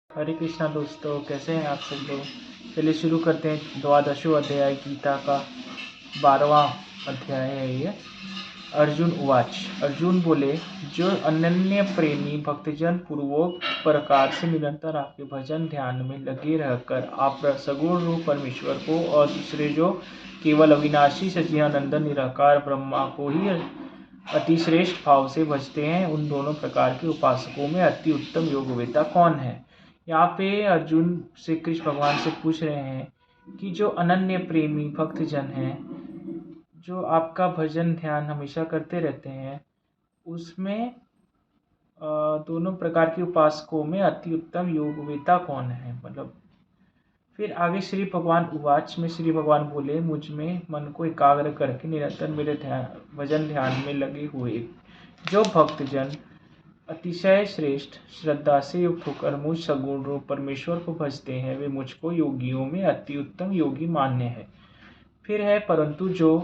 हरे कृष्णा दोस्तों, कैसे हैं आप सब लोग। चलिए शुरू करते हैं। द्वादशो अध्याय गीता का 12वां अध्याय है ये। अर्जुन उवाच। अर्जुन बोले, जो अनन्य प्रेमी भक्तजन पूर्वोक्त प्रकार से निरंतर आपके भजन ध्यान में लगे रहकर आप सगुण रूप परमेश्वर को और दूसरे जो केवल अविनाशी सच्चिदानंद निराकार ब्रह्मा को ही अतिश्रेष्ठ भाव से भजते हैं, उन दोनों प्रकार के उपासकों में अति उत्तम योगवेता कौन है। यहाँ पे अर्जुन से कृष्ण भगवान से पूछ रहे हैं कि जो अनन्य प्रेमी भक्तजन हैं, जो आपका भजन ध्यान हमेशा करते रहते हैं, उसमें दोनों प्रकार के उपासकों में अति उत्तम योगवेता कौन है। मतलब फिर आगे श्री भगवान उवाच में श्री भगवान बोले, मुझ में मन को एकाग्र करके निरंतर मेरे भजन ध्यान में लगे हुए जो भक्तजन अतिशय श्रेष्ठ श्रद्धा से युक्त होकर मुझ सगुण रूप परमेश्वर को भजते हैं, वे मुझको योगियों में अति उत्तम योगी मान्य है। फिर है, परंतु जो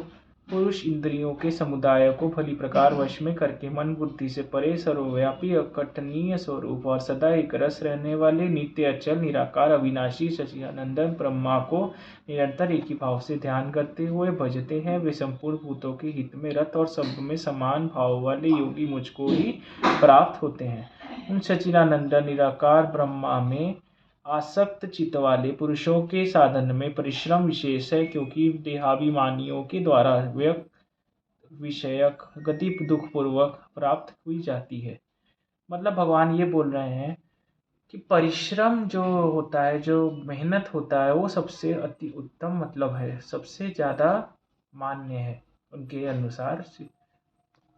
पुरुष इंद्रियों के समुदाय को भली प्रकार वश में करके मन बुद्धि से परे सर्वव्यापी अकथनीय स्वरूप और सदा एक रस रहने वाले नित्य अचल निराकार अविनाशी सच्चिदानंद ब्रह्मा को निरंतर एक ही भाव से ध्यान करते हुए भजते हैं, वे संपूर्ण भूतों के हित में रत और सब में समान भाव वाले योगी मुझको ही प्राप्त होते हैं। उन सच्चिदानंद निराकार ब्रह्मा में आसक्त चित्त वाले पुरुषों के साधन में परिश्रम विशेष है, क्योंकि देहाभिमानियों के द्वारा व्यक्त विषयक गति दुख पूर्वक प्राप्त हुई जाती है। मतलब भगवान ये बोल रहे हैं कि परिश्रम जो होता है, जो मेहनत होता है, वो सबसे अति उत्तम मतलब है, सबसे ज़्यादा मान्य है उनके अनुसार।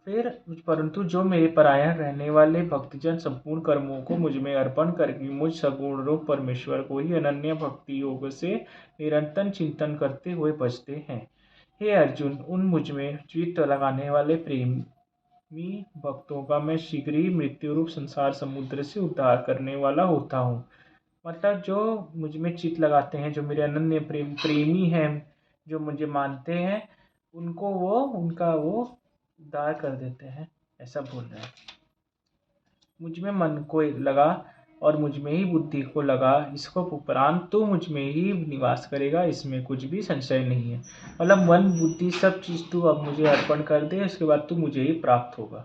फिर परंतु जो मेरे परायण रहने वाले भक्तजन संपूर्ण कर्मों को मुझ में अर्पण करके मुझ सगुण रूप परमेश्वर को ही अनन्य भक्ति योग से निरंतर चिंतन करते हुए भजते हैं। हे अर्जुन, उन मुझ में चित्त लगाने वाले प्रेमी भक्तों का मैं शीघ्र ही मृत्यु रूप संसार समुद्र से उद्धार करने वाला होता हूँ। मतलब जो मुझ में चित्त लगाते हैं, जो मेरे अनन्य प्रेमी हैं, जो मुझे मानते हैं, उनको उनका उद्धार कर देते हैं, ऐसा बोल रहे हैं। मुझ में मन को लगा और मुझ में ही बुद्धि को लगा, इसको उपरांत तो मुझ में ही निवास करेगा, इसमें कुछ भी संशय नहीं है। मतलब मन बुद्धि सब चीज़ तू अब मुझे अर्पण कर दे, उसके बाद तू मुझे ही प्राप्त होगा।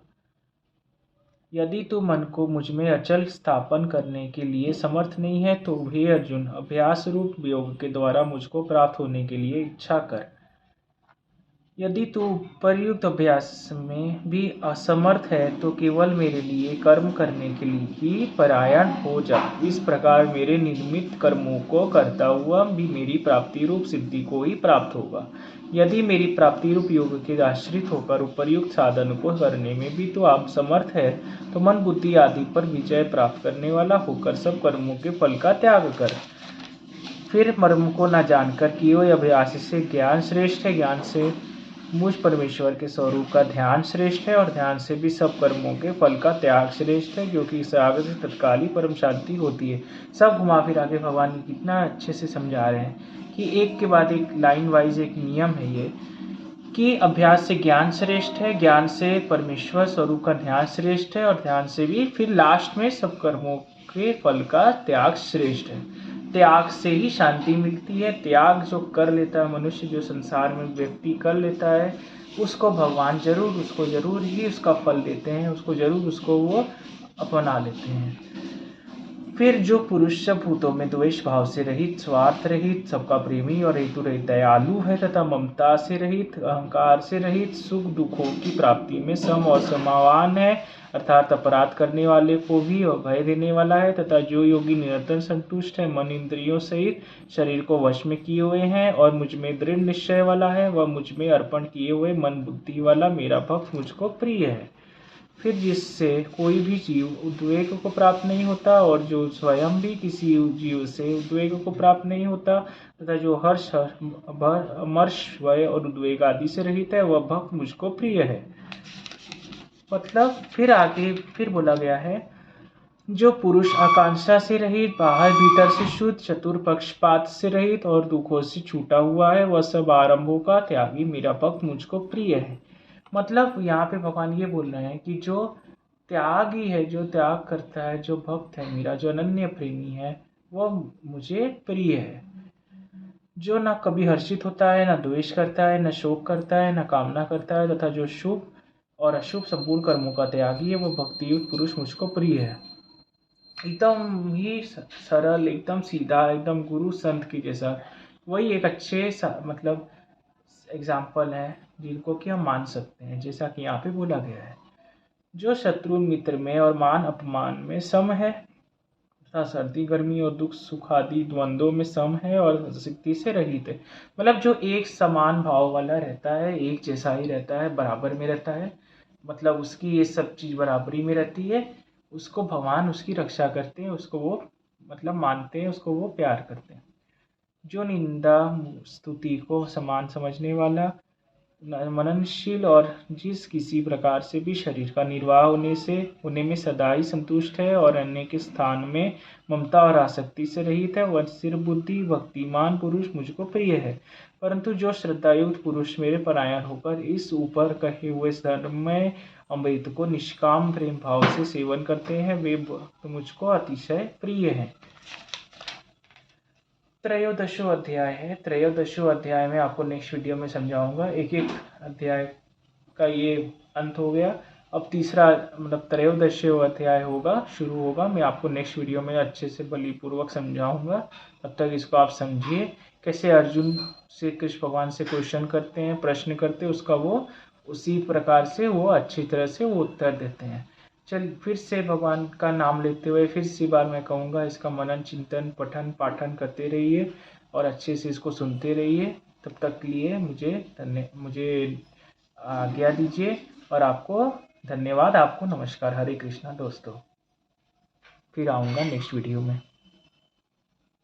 यदि तू मन को मुझ में अचल स्थापन करने के लिए समर्थ नहीं है, तो हे अर्जुन, अभ्यास रूप योग के द्वारा मुझको प्राप्त होने के लिए इच्छा कर। यदि तू प्रयुक्त अभ्यास में भी असमर्थ है, तो केवल मेरे लिए कर्म करने के लिए ही परायण हो जा। इस प्रकार मेरे निर्मित कर्मों को करता हुआ भी मेरी प्राप्ति रूप सिद्धि को ही प्राप्त होगा। यदि मेरी प्राप्ति रूप योग के आश्रित होकर उपर्युक्त साधन को करने में भी तो आप समर्थ है, तो मन बुद्धि आदि पर विजय प्राप्त करने वाला होकर सब कर्मों के फल का त्याग कर। फिर मर्म को न जानकर किए हुए अभ्यास से ज्ञान श्रेष्ठ है, ज्ञान से मुझ परमेश्वर के स्वरूप का ध्यान श्रेष्ठ है, और ध्यान से भी सब कर्मों के फल का त्याग श्रेष्ठ है, क्योंकि इस त्याग से तत्काल ही परम शांति होती है। सब घुमा फिरा के भगवान कितना अच्छे से समझा रहे हैं कि एक के बाद एक लाइन वाइज एक नियम है ये, कि अभ्यास से ज्ञान श्रेष्ठ है, ज्ञान से परमेश्वर स्वरूप का ध्यान श्रेष्ठ है, और ध्यान से भी फिर लास्ट में सब कर्मों के फल का त्याग श्रेष्ठ है। त्याग से ही शांति मिलती है। त्याग जो कर लेता है मनुष्य, जो संसार में व्यक्ति कर लेता है, उसको भगवान उसको जरूर ही उसका फल देते हैं, उसको जरूर उसको वो अपना लेते हैं। फिर जो पुरुष सब भूतों में द्वेष भाव से रहित, स्वार्थ रहित, सबका प्रेमी और हेतु रहित दयालु है, तथा ममता से रहित, अहंकार से रहित, सुख दुखों की प्राप्ति में सम और समावान है, अर्थात अपराध करने वाले को भी भय देने वाला है, तथा जो योगी निरंतर संतुष्ट है, मन इंद्रियों सहित शरीर को वश में किए हुए हैं और मुझ में दृढ़ निश्चय वाला है, वह मुझ में अर्पण किए हुए मन बुद्धि वाला मेरा भक्त मुझको प्रिय है। फिर जिससे कोई भी जीव उद्वेग को प्राप्त नहीं होता, और जो स्वयं भी किसी जीव से उद्वेग को प्राप्त नहीं होता, तथा जो हर्ष अमर्ष भय और उद्वेग आदि से रहित है, वह भक्त मुझको प्रिय है। मतलब फिर आगे फिर बोला गया है, जो पुरुष आकांक्षा से रहित, बाहर भीतर से शुद्ध, चतुर पक्षपात से रहित और दुखों से छूटा हुआ है, वह सब आरंभों का त्यागी मेरा भक्त मुझको प्रिय है। मतलब यहाँ पे भगवान ये बोल रहे हैं कि जो त्याग ही है, जो त्याग करता है, जो भक्त है मेरा, जो अनन्य प्रेमी है, वो मुझे प्रिय है। जो ना कभी हर्षित होता है, ना द्वेष करता है, ना शोक करता है, ना कामना करता है, तथा जो शुभ और अशुभ संपूर्ण कर्मों का त्यागी है, वो भक्तियुक्त पुरुष मुझको प्रिय है। एकदम ही सरल, एकदम सीधा, एकदम गुरु संत की जैसा। वही एक अच्छे मतलब एग्जाम्पल है जिनको कि हम मान सकते हैं, जैसा कि यहाँ पे बोला गया है। जो शत्रु मित्र में और मान अपमान में सम है, तथा सर्दी गर्मी और दुख सुख आदि द्वंद्वों में सम है और शक्ति से रहित है। मतलब जो एक समान भाव वाला रहता है, एक जैसा ही रहता है, बराबर में रहता है, मतलब उसकी ये सब चीज़ बराबरी में रहती है, उसको भगवान उसकी रक्षा करते हैं, उसको वो मतलब मानते हैं, उसको वो प्यार करते हैं। जो निंदा स्तुति को समान समझने वाला, मननशील और जिस किसी प्रकार से भी शरीर का निर्वाह होने में सदा ही संतुष्ट है और अन्य के स्थान में ममता और आसक्ति से रहित है, वह स्थिर बुद्धि भक्तिमान पुरुष मुझको प्रिय है। परंतु जो श्रद्धायुक्त पुरुष मेरे परायण होकर इस ऊपर कहे हुए धर्ममय अमृत को निष्काम प्रेम भाव से सेवन करते हैं, वे भक्त मुझको अतिशय प्रिय हैं। त्रयोदशो अध्याय है। त्रयोदशो अध्याय में आपको नेक्स्ट वीडियो में समझाऊंगा। एक एक अध्याय का ये अंत हो गया। अब तीसरा मतलब त्रयोदशो अध्याय होगा, शुरू होगा। मैं आपको नेक्स्ट वीडियो में अच्छे से बलिपूर्वक समझाऊंगा। तब तक इसको आप समझिए। कैसे अर्जुन से कृष्ण भगवान से क्वेश्चन करते हैं, प्रश्न करते हैं, उसका वो उसी प्रकार से वो अच्छी तरह से वो उत्तर देते हैं। चल फिर से भगवान का नाम लेते हुए फिर से बार मैं कहूँगा, इसका मनन चिंतन पठन पाठन करते रहिए और अच्छे से इसको सुनते रहिए। तब तक के लिए मुझे आज्ञा दीजिए और आपको धन्यवाद, आपको नमस्कार। हरे कृष्णा दोस्तों, फिर आऊँगा नेक्स्ट वीडियो में।